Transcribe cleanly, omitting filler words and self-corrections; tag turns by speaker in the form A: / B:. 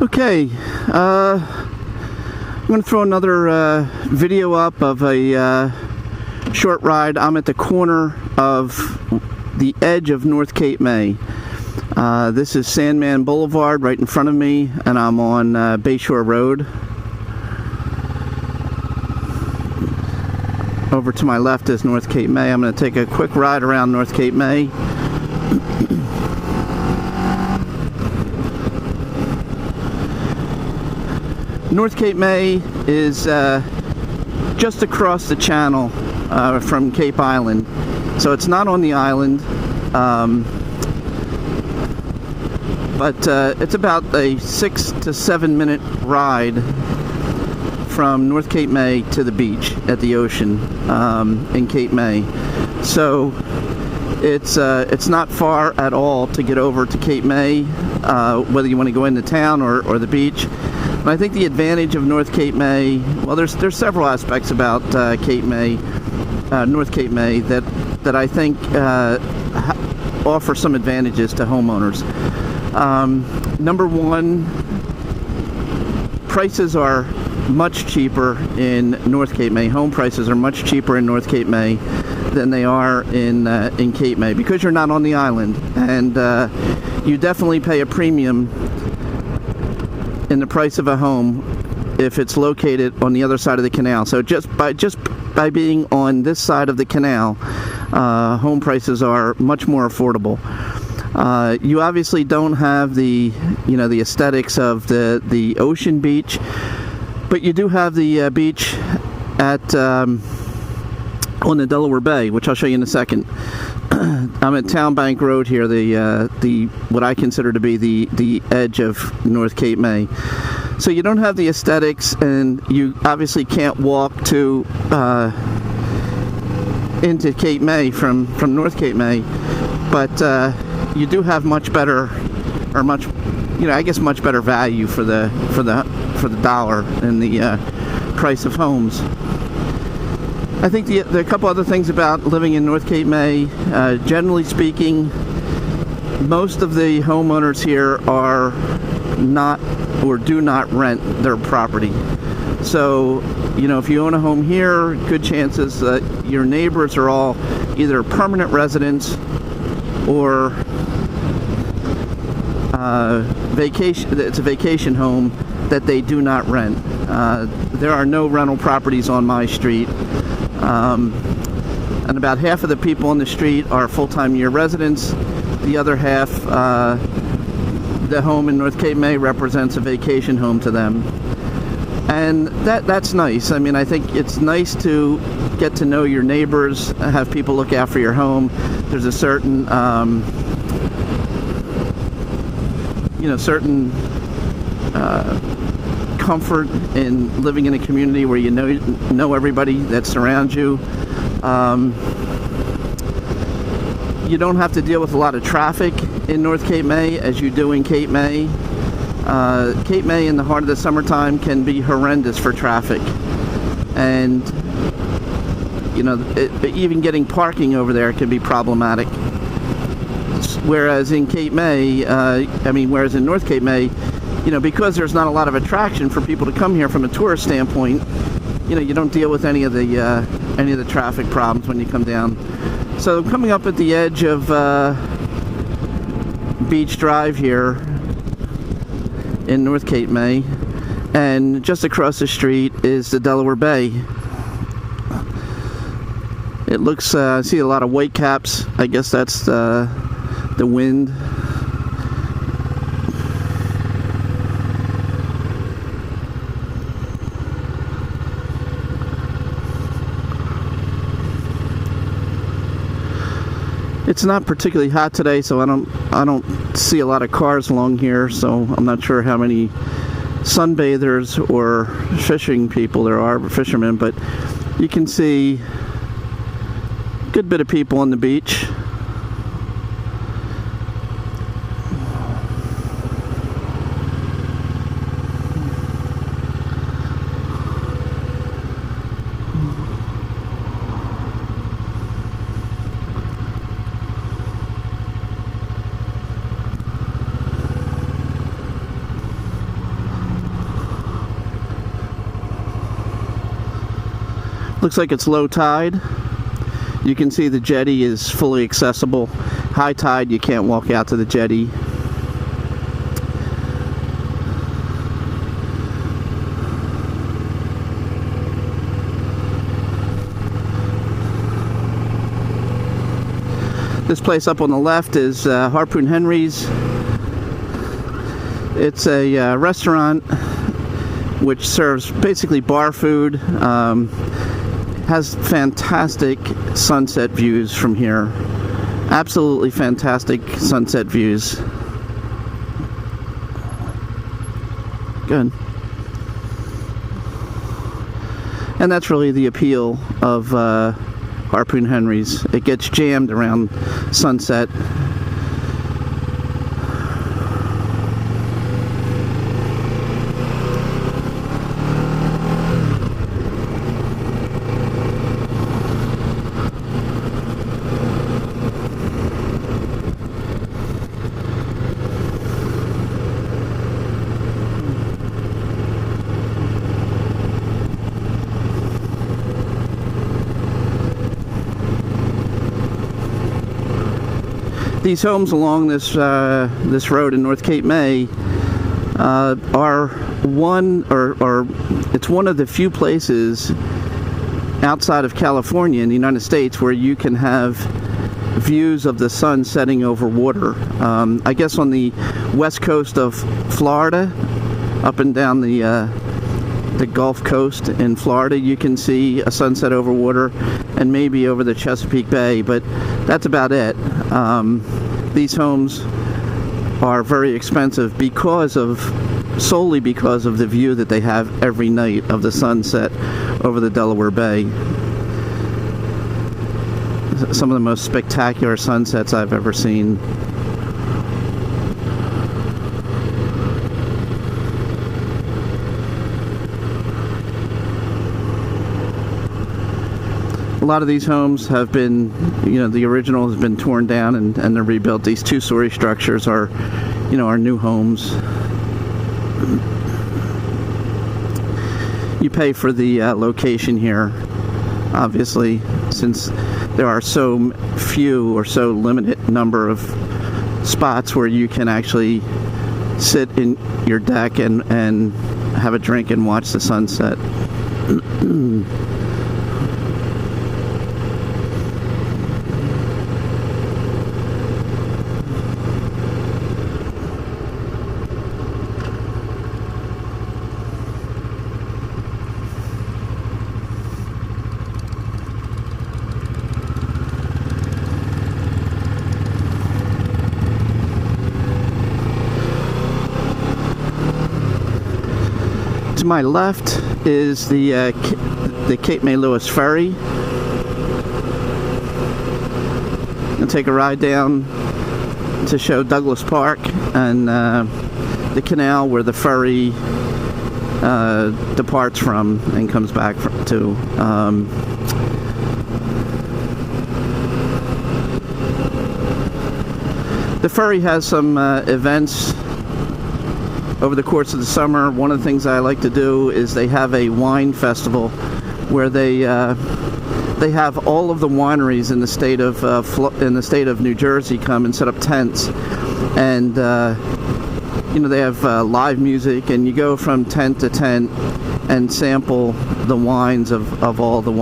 A: Okay, I'm going to throw another video up of a short ride. I'm at the corner of the edge of North Cape May. This is Sandman Boulevard right in front of me, and I'm on Bayshore Road. Over to my left is North Cape May. I'm going to take a quick ride around North Cape May. North Cape May is just across the channel from Cape Island, so it's not on the island, but it's about a 6 to 7 minute ride from North Cape May to the beach at the ocean in Cape May. So it's not far at all to get over to Cape May, whether you want to go into town or the beach. And I think the advantage of North Cape May, well, there's several aspects about Cape May, North Cape May, that I think offer some advantages to homeowners. Number one, prices are much cheaper in North Cape May. Home prices are much cheaper in North Cape May than they are in Cape May, because you're not on the island, and you definitely pay a premium in the price of a home if it's located on the other side of the canal. So just by being on this side of the canal, home prices are much more affordable. You obviously don't have the aesthetics of the ocean beach, but you do have the beach at on the Delaware Bay, which I'll show you in a second. I'm at Town Bank Road here, the what I consider to be the edge of North Cape May. So you don't have the aesthetics, and you obviously can't walk to into Cape May from North Cape May, but you do have much better, or much better value for the dollar and the price of homes. I think there are a couple other things about living in North Cape May. Generally speaking, most of the homeowners here are not or do not rent their property. So, if you own a home here, good chances that your neighbors are all either permanent residents or it's a vacation home that they do not rent. There are no rental properties on my street. And about half of the people on the street are full-time year residents. The other half, the home in North Cape May represents a vacation home to them. And that's nice. I mean, I think it's nice to get to know your neighbors, have people look after your home. There's a certain, comfort in living in a community where you know everybody that surrounds you. You don't have to deal with a lot of traffic in North Cape May as you do in Cape May. Cape May in the heart of the summertime can be horrendous for traffic, and even getting parking over there can be problematic. Whereas in Cape May, whereas in North Cape May, because there's not a lot of attraction for people to come here from a tourist standpoint, you don't deal with any of the traffic problems when you come down. So coming up at the edge of Beach Drive here in North Cape May, and just across the street is the Delaware Bay. It looks, I see a lot of white caps. I guess that's the wind. It's not particularly hot today, so I don't see a lot of cars along here, so I'm not sure how many sunbathers or fishing people there are, fishermen, but you can see a good bit of people on the beach. Looks like it's low tide. You can see the jetty is fully accessible. High tide, you can't walk out to the jetty. This place up on the left is Harpoon Henry's. It's a restaurant which serves basically bar food. Has fantastic sunset views from here. Absolutely fantastic sunset views. Good. And that's really the appeal of Harpoon Henry's. It gets jammed around sunset. These homes along this this road in North Cape May are it's one of the few places outside of California in the United States where you can have views of the sun setting over water. I guess on the west coast of Florida, up and down the Gulf Coast in Florida, you can see a sunset over water, and maybe over the Chesapeake Bay, but that's about it. These homes are very expensive solely because of the view that they have every night of the sunset over the Delaware Bay. Some of the most spectacular sunsets I've ever seen. A lot of these homes have been, the original has been torn down and they're rebuilt. These two-story structures are, are new homes. You pay for the location here, obviously, since there are so few or so limited number of spots where you can actually sit in your deck and have a drink and watch the sunset. To my left is the Cape May Lewis ferry. I'll take a ride down to show Douglas Park and the canal where the ferry departs from and comes back to. The ferry has some events over the course of the summer. One of the things I like to do is they have a wine festival where they have all of the wineries in the state of New Jersey come and set up tents, and they have live music, and you go from tent to tent and sample the wines of all the